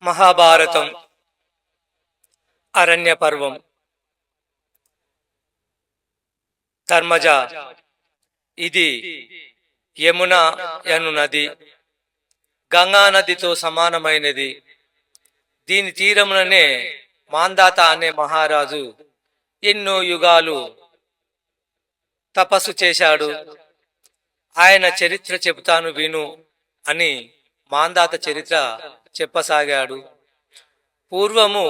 మహాభారతం అరణ్య పర్వం. ధర్మజ, ఇది యమున యను నది గంగా నదితో సమానమైనది. దీని తీరముననే మాందాత అనే మహారాజు ఎన్నో యుగాలు తపస్సు చేశాడు. ఆయన చరిత్ర చెబుతాను విను అని మాందాత చరిత్ర చెప్పసాగాడు. పూర్వము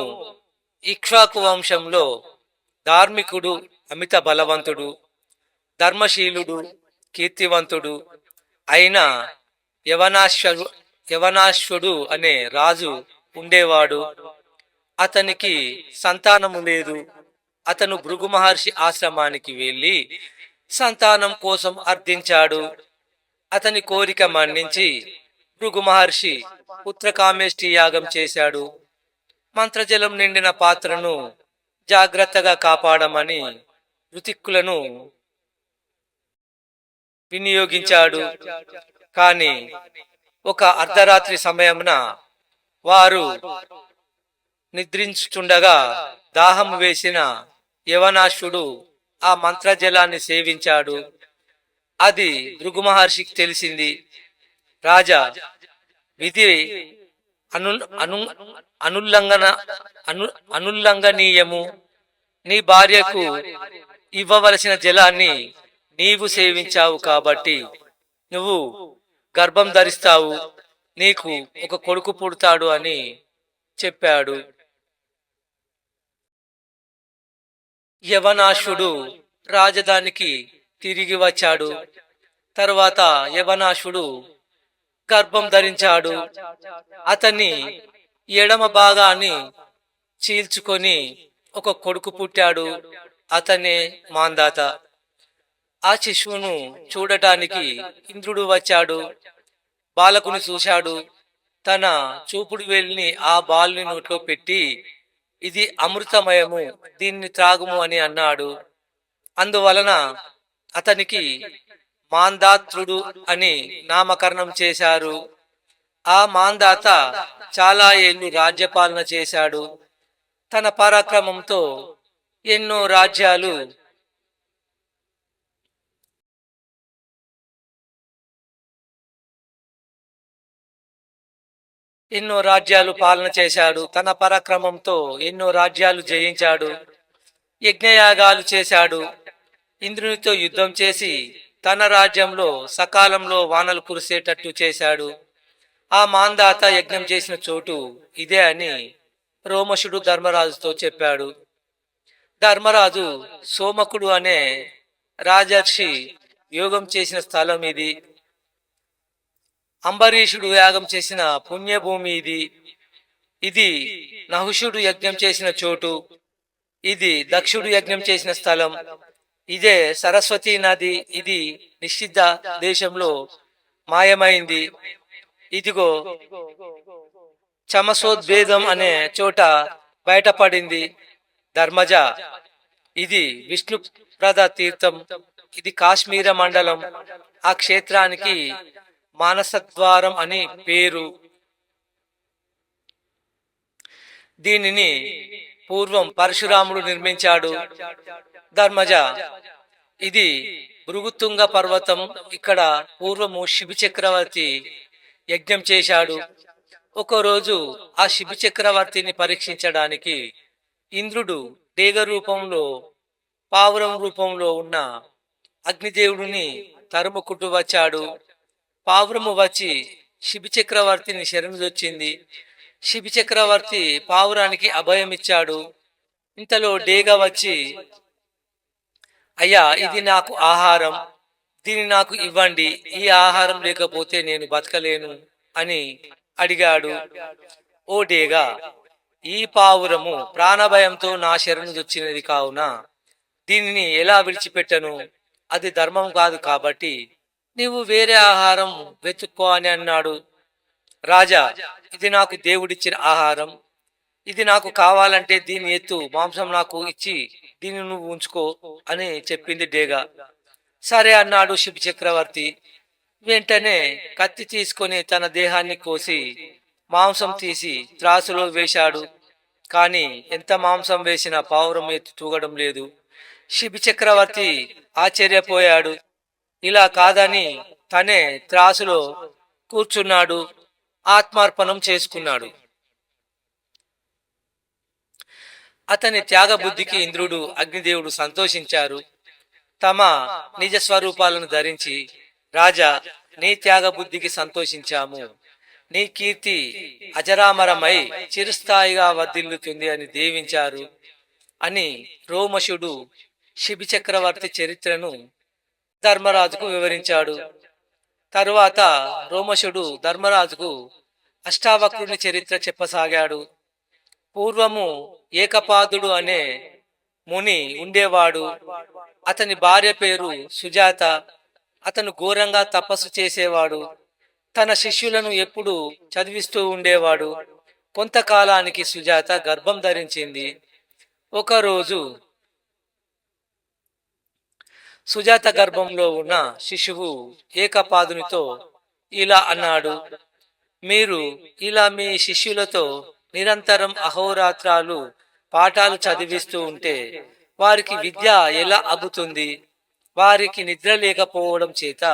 ఇక్ష్వాకు వంశంలో ధార్మికుడు, అమిత బలవంతుడు, ధర్మశీలుడు, కీర్తివంతుడు అయిన యవనాశ్వుడు అనే రాజు ఉండేవాడు. అతనికి సంతానము లేదు. అతను భృగు మహర్షి ఆశ్రమానికి వెళ్ళి సంతానం కోసం అర్థించాడు. అతని కోరిక మన్నించి భృగు మహర్షి పుత్రకామేష్టి యాగం చేశాడు. మంత్రజలం నిండిన పాత్రను జాగ్రత్తగా కాపాడమని ఋతిక్కులను వినియోగించాడు. కాని ఒక అర్ధరాత్రి సమయమున వారు నిద్రించుచుండగా దాహం వేసిన యవనాశ్వుడు ఆ మంత్రజలాన్ని సేవించాడు. అది భృగు మహర్షికి తెలిసింది. రాజా, విధి అనుల్లంఘనీయము. నీ భార్యకు ఇవ్వవలసిన జలాన్ని నీవు సేవించావు కాబట్టి నువ్వు గర్భం ధరిస్తావు. నీకు ఒక కొడుకు పుడతాడు అని చెప్పాడు. యవనాశ్వుడు రాజధానికి తిరిగి వచ్చాడు. తరువాత యవనాశ్వుడు గర్భం ధరించాడు. అతన్ని ఎడమ భాగాన్ని చీల్చుకొని ఒక కొడుకు పుట్టాడు. అతనే మాందాత. ఆ శిశువును చూడటానికి ఇంద్రుడు వచ్చాడు. బాలకుని చూశాడు. తన చూపుడు వేలిని ఆ బాలుని నోట్లో పెట్టి, ఇది అమృతమయము, దీన్ని త్రాగుము అని అన్నాడు. అందువలన అతనికి మాందాత్రుడు అని నామకరణం చేశారు. ఆ మాందాత చాలా ఏళ్ళు రాజ్యపాలన చేశాడు. తన పరాక్రమంతో ఎన్నో రాజ్యాలు పాలన చేశాడు. తన పరాక్రమంతో ఎన్నో రాజ్యాలు జయించాడు. యజ్ఞయాగాలు చేశాడు. ఇంద్రునితో యుద్ధం చేసి తన రాజ్యంలో సకాలంలో వానలు కురిసేటట్టు చేశాడు. ఆ మాందాత యజ్ఞం చేసిన చోటు ఇదే అని రోమశుడు ధర్మరాజుతో చెప్పాడు. ధర్మరాజు సోమకుడు అనే రాజర్షి యోగం చేసిన స్థలం ఇది. అంబరీషుడు యాగం చేసిన పుణ్యభూమి ఇది. ఇది నహుషుడు యజ్ఞం చేసిన చోటు. ఇది దక్షుడు యజ్ఞం చేసిన స్థలం. ఇదే సరస్వతీ నది. ఇది నిషిద్ధ దేశంలో మాయమైంది. ఇదిగో చమసోద్భేదం అనే చోట బయటపడింది. ధర్మజ, ఇది విష్ణుప్రద తీర్థం. ఇది కాశ్మీర మండలం. ఆ క్షేత్రానికి మానసద్వారం అని పేరు. దీనిని పూర్వం పరశురాముడు నిర్మించాడు. ధర్మజ, ఇది భృగుతుంగ పర్వతం. ఇక్కడ పూర్వము శిబి చక్రవర్తి యజ్ఞం చేశాడు. ఒకరోజు ఆ శిబి చక్రవర్తిని పరీక్షించడానికి ఇంద్రుడు డేగ రూపంలో, పావురం రూపంలో ఉన్న అగ్నిదేవుడిని తరుముకుంటూ వచ్చాడు. పావురము వచ్చి శిబి చక్రవర్తిని శరణుదొచ్చింది. శిబి చక్రవర్తి పావురానికి అభయమిచ్చాడు. ఇంతలో డేగ వచ్చి, అయ్యా, ఇది నాకు ఆహారం, దీన్ని నాకు ఇవ్వండి. ఈ ఆహారం లేకపోతే నేను బతకలేను అని అడిగాడు. ఓ డేగా, ఈ పావురము ప్రాణభయంతో నా శరణుదొచ్చినది కావున దీనిని ఎలా విడిచిపెట్టను? అది ధర్మం కాదు. కాబట్టి నీవు వేరే ఆహారం వెతుక్కో అని అన్నాడు. రాజా, ఇది నాకు దేవుడిచ్చిన ఆహారం. ఇది నాకు కావాలంటే దీని ఎత్తు మాంసం నాకు ఇచ్చి దీన్ని నువ్వు ఉంచుకో అని చెప్పింది డేగా. సరే అన్నాడు శిబి చక్రవర్తి. వెంటనే కత్తి తీసుకొని తన దేహాన్ని కోసి మాంసం తీసి త్రాసులో వేశాడు. కాని ఎంత మాంసం వేసినా పావురం ఎత్తి తూగడం లేదు. శిబి చక్రవర్తి ఆశ్చర్యపోయాడు. ఇలా కాదని తనే త్రాసులో కూర్చున్నాడు. ఆత్మార్పణం చేసుకున్నాడు. అతని త్యాగబుద్ధికి ఇంద్రుడు, అగ్నిదేవుడు సంతోషించారు. తమ నిజ స్వరూపాలను ధరించి, రాజా, నీ త్యాగబుద్ధికి సంతోషించాము. నీ కీర్తి అజరామరమై చిరస్థాయిగా వర్ధిల్లుతుంది అని దీవించారు అని రోమశుడు శిబి చక్రవర్తి చరిత్రను ధర్మరాజుకు వివరించాడు. తరువాత రోమశుడు ధర్మరాజుకు అష్టావక్రుని చరిత్ర చెప్పసాగాడు. పూర్వము ఏకపాదుడు అనే ముని ఉండేవాడు. అతని భార్య పేరు సుజాత. అతను ఘోరంగా తపస్సు చేసేవాడు. తన శిష్యులను ఎప్పుడు చదివిస్తూ ఉండేవాడు. కొంతకాలానికి సుజాత గర్భం ధరించింది. ఒకరోజు సుజాత గర్భంలో ఉన్న శిశువు ఏకపాదునితో ఇలా అన్నాడు: మీరు ఇలా మీ శిష్యులతో నిరంతరం అహోరాత్రాలు పాఠాలు చదివిస్తూ ఉంటే వారికి విద్య ఎలా అబ్బుతుంది? వారికి నిద్ర లేకపోవడం చేత,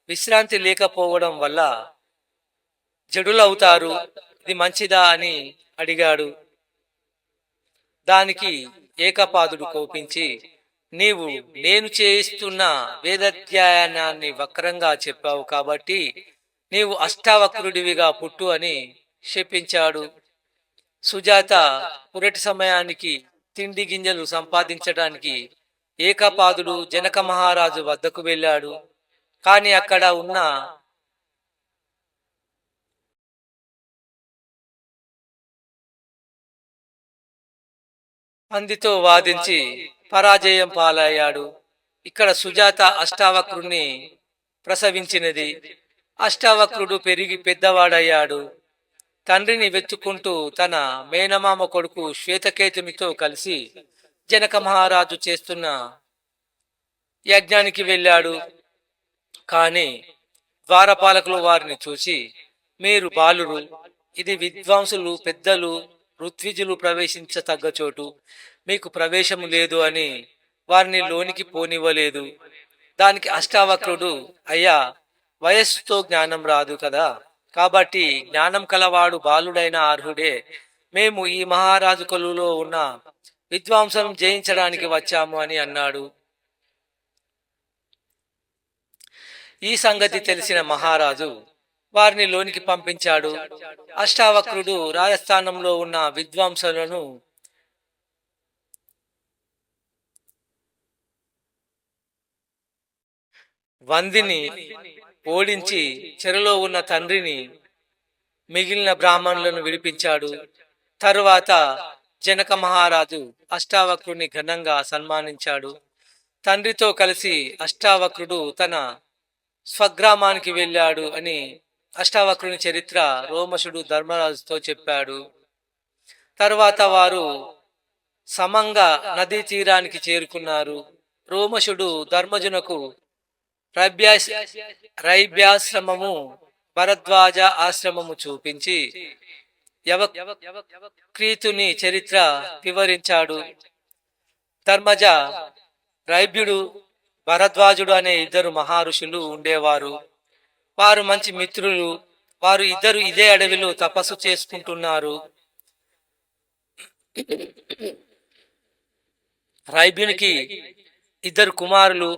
విశ్రాంతి లేకపోవడం వల్ల జడులవుతారు. ఇది మంచిదా అని అడిగాడు. దానికి ఏకపాదుడు కోపించి, నీవు నేను చేయిస్తున్న వేదాధ్యయనాన్ని వక్రంగా చెప్పావు కాబట్టి నీవు అష్టావక్రుడివిగా పుట్టు అని శపించాడు. సుజాత పురటి సమయానికి తిండి గింజలు సంపాదించడానికి ఏకపాదుడు జనక మహారాజు వద్దకు వెళ్ళాడు. కాని అక్కడ ఉన్న పందితో వాదించి పరాజయం పాలయ్యాడు. ఇక్కడ సుజాత అష్టావక్రుణ్ణి ప్రసవించినది. అష్టావక్రుడు పెరిగి పెద్దవాడయ్యాడు. తండ్రిని వెతుక్కుంటూ తన మేనమామ కొడుకు శ్వేతకేతునితో కలిసి జనక మహారాజు చేస్తున్న యజ్ఞానికి వెళ్ళాడు. కాని ద్వారపాలకులు వారిని చూసి, మీరు బాలురు, ఇది విద్వాంసులు, పెద్దలు, ఋత్విజులు ప్రవేశించతగ్గ చోటు, మీకు ప్రవేశము లేదు అని వారిని లోనికి పోనివ్వలేదు. దానికి అష్టావక్రుడు, అయ్యా, వయస్సుతో జ్ఞానం రాదు కదా, కాబట్టి జ్ఞానం కలవాడు బాలుడైన అర్హుడే. మేము ఈ మహారాజు కొలువులో ఉన్న విద్వాంసం జయించడానికి వచ్చాము అని అన్నాడు. ఈ సంగతి తెలిసిన మహారాజు వారిని లోనికి పంపించాడు. అష్టావక్రుడు రాజస్థానంలో ఉన్న విద్వాంసులను వందిని ఓడించి చెరలో ఉన్న తండ్రిని, మిగిలిన బ్రాహ్మణులను విడిపించాడు. తరువాత జనక మహారాజు అష్టావక్రుని ఘనంగా సన్మానించాడు. తండ్రితో కలిసి అష్టావక్రుడు తన స్వగ్రామానికి వెళ్ళాడు అని అష్టావక్రుని చరిత్ర రోమశుడు ధర్మరాజుతో చెప్పాడు. తరువాత వారు సమంగ నదీ తీరానికి చేరుకున్నారు. రోమశుడు ధర్మజునకు రైభ్యాశ్రమము, భరద్వాజ ఆశ్రమము చూపించి యవక్రీతుని చరిత్ర వివరించాడు. ధర్మజ, రైభ్యుడు, భరద్వాజుడు అనే ఇద్దరు మహర్షులు ఉండేవారు. వారు మంచి మిత్రులు. వారు ఇద్దరు ఇదే అడవిలో తపస్సు చేసుకుంటున్నారు. రైభ్యునికి ఇద్దరు కుమారులు.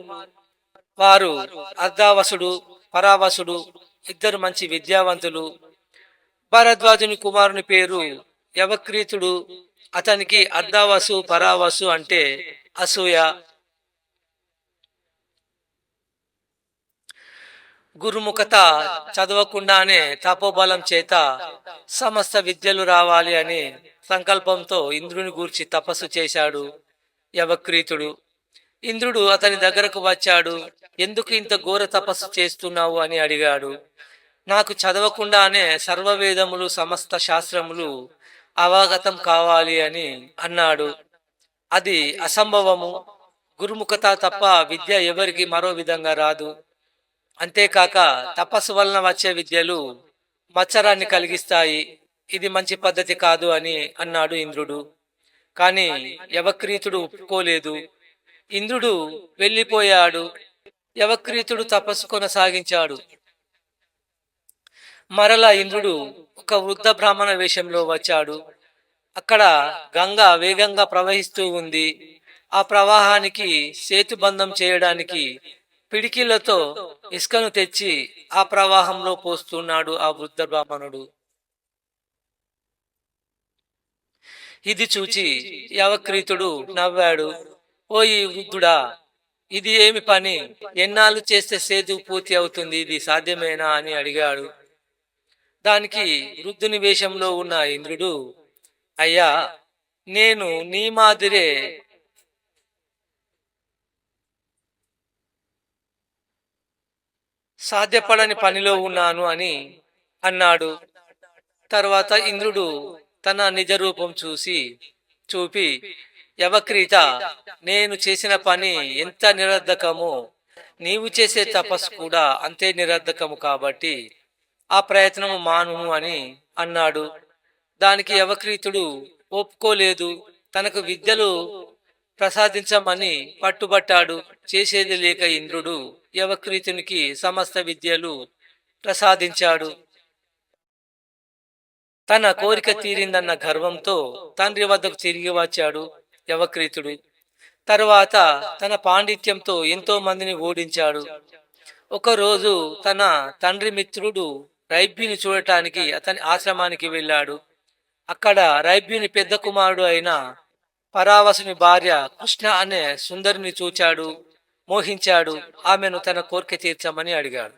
వారు అర్ధావసుడు, పరావసుడు, ఇద్దరు మంచి విద్యావంతులు. భరద్వాజుని కుమారుని పేరు యవక్రీతుడు. అతనికి అర్ధావసు, పరావసు అంటే అసూయ. గురుముఖత చదవకుండానే తపోబలం చేత సమస్త విద్యలు రావాలి అనే సంకల్పంతో ఇంద్రుని గూర్చి తపస్సు చేశాడు యవక్రీతుడు. ఇంద్రుడు అతని దగ్గరకు వచ్చాడు. ఎందుకు ఇంత ఘోర తపస్సు చేస్తున్నావు అని అడిగాడు. నాకు చదవకుండానే సర్వవేదములు, సమస్త శాస్త్రములు అవగతం కావాలి అని అన్నాడు. అది అసంభవము. గురుముఖత తప్ప విద్య ఎవరికి మరో విధంగా రాదు. అంతేకాక తపస్సు వలన వచ్చే విద్యలు మత్సరాన్ని కలిగిస్తాయి. ఇది మంచి పద్ధతి కాదు అని అన్నాడు ఇంద్రుడు. కాని యవక్రీతుడు ఒప్పుకోలేదు. ఇంద్రుడు వెళ్ళిపోయాడు. యవక్రీతుడు తపస్సు కొనసాగించాడు. మరలా ఇంద్రుడు ఒక వృద్ధ బ్రాహ్మణ వేషంలో వచ్చాడు. అక్కడ గంగ వేగంగా ప్రవహిస్తూ ఉంది. ఆ ప్రవాహానికి సేతుబంధం చేయడానికి పిడికిళ్లతో ఇసుకను తెచ్చి ఆ ప్రవాహంలో పోస్తున్నాడు ఆ వృద్ధ బ్రాహ్మణుడు. ఇది చూచి యవక్రీతుడు నవ్వాడు. ఓ ఈ వృద్ధుడా, ఇది ఏమి పని? ఎన్నాళ్ళు చేస్తే సేతు పూర్తి అవుతుంది? ఇది సాధ్యమేనా అని అడిగాడు. దానికి వృద్ధుని వేషంలో ఉన్న ఇంద్రుడు, అయ్యా, నేను నీ మాదిరే సాధ్యపడని పనిలో ఉన్నాను అని అన్నాడు. తర్వాత ఇంద్రుడు తన నిజ రూపం చూపి, యవక్రీత, నేను చేసిన పని ఎంత నిరర్ధకమో నీవు చేసే తపస్సు కూడా అంతే నిరర్ధకము, కాబట్టి ఆ ప్రయత్నము మానుము అని అన్నాడు. దానికి యవక్రీతుడు ఒప్పుకోలేదు. తనకు విద్యలు ప్రసాదించమని పట్టుబట్టాడు. చేసేది లేక ఇంద్రుడు యవక్రీతునికి సమస్త విద్యలు ప్రసాదించాడు. తన కోరిక తీరిందన్న గర్వంతో తండ్రి వద్దకు తిరిగి వచ్చాడు యవక్రీతుడు. తరువాత తన పాండిత్యంతో ఎంతో మందిని ఓడించాడు. ఒకరోజు తన తండ్రి మిత్రుడు రైభ్యుని చూడటానికి అతని ఆశ్రమానికి వెళ్ళాడు. అక్కడ రైభ్యుని పెద్ద కుమారుడు అయిన పరావసుని భార్య కృష్ణ అనే సుందరిని చూచాడు, మోహించాడు. ఆమెను తన కోరిక తీర్చమని అడిగాడు.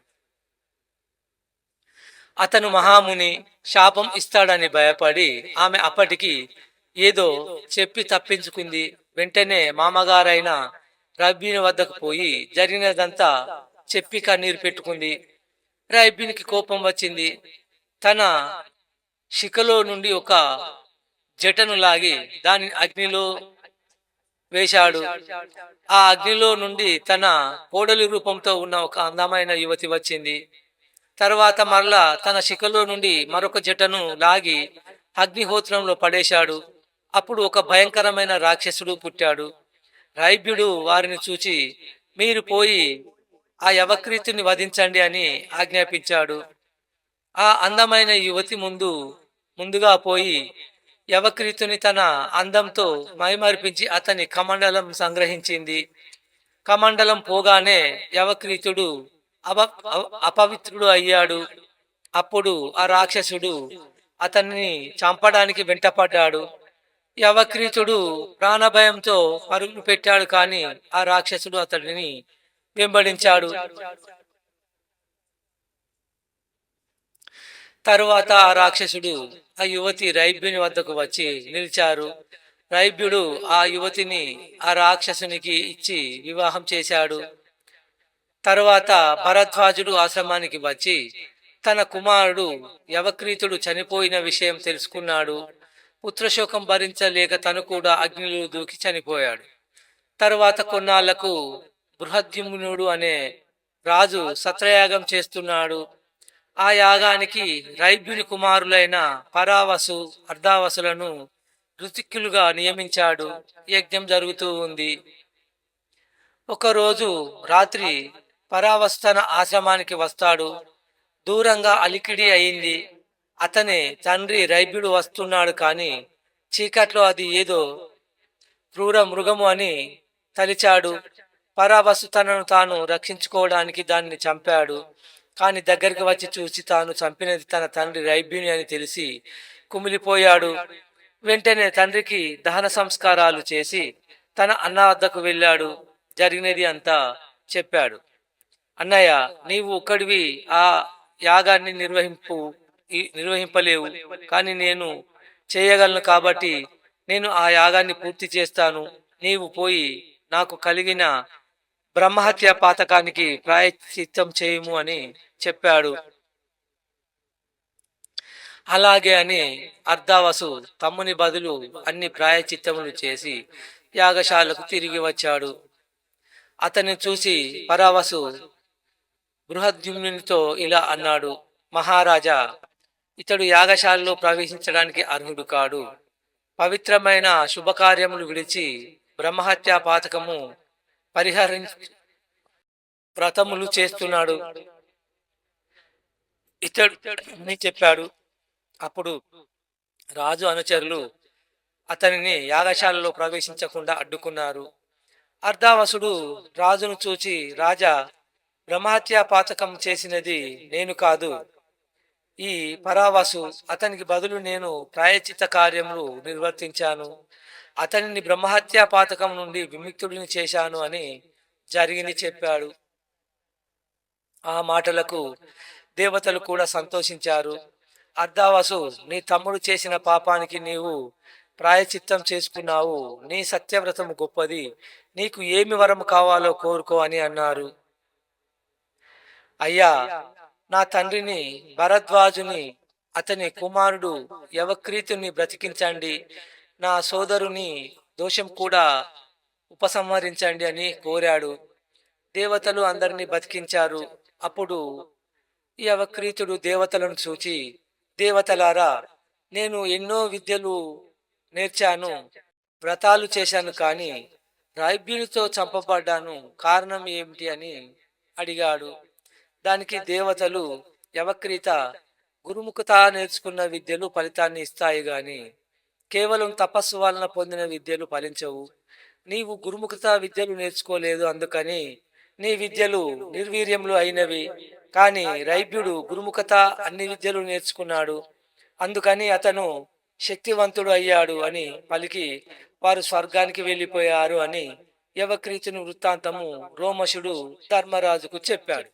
అతను మహాముని, శాపం ఇస్తాడని భయపడి ఆమె అప్పటికి ఏదో చెప్పి తప్పించుకుంది. వెంటనే మామగారైన రైభ్యుని వద్దకు పోయి జరిగినదంతా చెప్పి కన్నీరు పెట్టుకుంది. రైభ్యునికి కోపం వచ్చింది. తన శిఖలో నుండి ఒక జటను లాగి దాని అగ్నిలో వేశాడు. ఆ అగ్నిలో నుండి తన కోడలి రూపంతో ఉన్న ఒక అందమైన యువతి వచ్చింది. తర్వాత మరలా తన శిఖలో నుండి మరొక జటను లాగి అగ్నిహోత్రంలో పడేశాడు. అప్పుడు ఒక భయంకరమైన రాక్షసుడు పుట్టాడు. రైభ్యుడు వారిని చూచి, మీరు పోయి ఆ యవక్రీతుని వధించండి అని ఆజ్ఞాపించాడు. ఆ అందమైన యువతి ముందుగా పోయి యవక్రీతుని తన అందంతో మైమరిపించి అతని కమండలం సంగ్రహించింది. కమండలం పోగానే యవక్రీతుడు అపవిత్రుడు అయ్యాడు. అప్పుడు ఆ రాక్షసుడు అతన్ని చంపడానికి వెంటపడ్డాడు. యవక్రీతుడు ప్రాణభయంతో పరుగులు పెట్టాడు, కానీ ఆ రాక్షసుడు అతడిని వెంబడించాడు. తరువాత ఆ రాక్షసుడు ఆ యువతి రైభ్యుని వద్దకు వచ్చి నిలిచారు. రైభ్యుడు ఆ యువతిని ఆ రాక్షసునికి ఇచ్చి వివాహం చేశాడు. తరువాత భరద్వాజుడు ఆశ్రమానికి వచ్చి తన కుమారుడు యవక్రీతుడు చనిపోయిన విషయం తెలుసుకున్నాడు. పుత్రశోకం భరించలేక తను కూడా అగ్నిలో దూకి చనిపోయాడు. తరువాత కొన్నాళ్లకు బృహద్యుమ్నుడు అనే రాజు సత్రయాగం చేస్తున్నాడు. ఆ యాగానికి రైభ్యుని కుమారులైన పరావసు, అర్ధావసులను ఋతిక్కులుగా నియమించాడు. యజ్ఞం జరుగుతూ ఉంది. ఒకరోజు రాత్రి పరావసు తన ఆశ్రమానికి వస్తాడు. దూరంగా అలికిడి అయింది. అతని తండ్రి రైభ్యుడు వస్తున్నాడు, కానీ చీకట్లో అది ఏదో క్రూర మృగము అని తలిచాడు. పరావసు తనను తాను రక్షించుకోవడానికి దాన్ని చంపాడు. కాని దగ్గరికి వచ్చి చూసి తాను చంపినది తన తండ్రి రైభ్యుని అని తెలిసి కుమిలిపోయాడు. వెంటనే తండ్రికి దహన సంస్కారాలు చేసి తన అన్న వద్దకు వెళ్ళాడు. జరిగినది అంతా చెప్పాడు. అన్నయ్య, నీవు ఒక్కడివి ఆ యాగాన్ని నిర్వహింపలేవు, కానీ నేను చేయగలను, కాబట్టి నేను ఆ యాగాన్ని పూర్తి చేస్తాను. నీవు పోయి నాకు కలిగిన బ్రహ్మహత్య పాతకానికి ప్రాయశ్చిత్తం చేయము అని చెప్పాడు. అలాగే అని అర్ధావసు తమ్ముని బదులు అన్ని ప్రాయశ్చిత్తములు చేసి యాగశాలకు తిరిగి వచ్చాడు. అతన్ని చూసి పరావసు బృహద్యుమ్నునితో ఇలా అన్నాడు. మహారాజా, ఇతడు యాగశాలలో ప్రవేశించడానికి అర్హుడు కాడు. పవిత్రమైన శుభకార్యములు విడిచి బ్రహ్మహత్యా పాతకము పరిహరించి వ్రతములు చేస్తున్నాడు ఇతడు అని చెప్పాడు. అప్పుడు రాజు అనుచరులు అతనిని యాగశాలలో ప్రవేశించకుండా అడ్డుకున్నారు. అర్ధావసుడు రాజును చూచి, రాజా, బ్రహ్మహత్యా పాతకం చేసినది నేను కాదు, ఈ పరావసు. అతనికి బదులు నేను ప్రాయచిత కార్యములు నిర్వర్తించాను. అతనిని బ్రహ్మహత్యా పాతకం నుండి విముక్తుడిని చేశాను అని జరిగింది చెప్పాడు. ఆ మాటలకు దేవతలు కూడా సంతోషించారు. అర్ధావసు, నీ తమ్ముడు చేసిన పాపానికి నీవు ప్రాయచిత్తం చేసుకున్నావు. నీ సత్యవ్రతము గొప్పది. నీకు ఏమి వరము కావాలో కోరుకో అని అన్నారు. అయ్యా, నా తండ్రిని భరద్వాజుని అతని కుమారుడు యవక్రీతుని బ్రతికించండి. నా సోదరుని దోషం కూడా ఉపసంహరించండి అని కోరాడు. దేవతలు అందరినీ బతికించారు. అప్పుడు ఈ అవక్రీతుడు దేవతలను చూచి, దేవతలారా, నేను ఎన్నో విద్యలు నేర్చాను, వ్రతాలు చేశాను, కానీ రైభ్యునితో చంపబడ్డాను. కారణం ఏమిటి అని అడిగాడు. దానికి దేవతలు, యవక్రీత, గురుముఖత నేర్చుకున్న విద్యలు ఫలితాన్ని ఇస్తాయి గాని కేవలం తపస్సు వలన పొందిన విద్యలు ఫలించవు. నీవు గురుముఖత విద్యలు నేర్చుకోలేదు, అందుకని నీ విద్యలు నిర్వీర్యములు అయినవి. కానీ రైభ్యుడు గురుముఖత అన్ని విద్యలు నేర్చుకున్నాడు, అందుకని అతను శక్తివంతుడు అయ్యాడు అని పలికి వారు స్వర్గానికి వెళ్ళిపోయారు అని యవక్రీతుని వృత్తాంతము రోమశుడు ధర్మరాజుకు చెప్పాడు.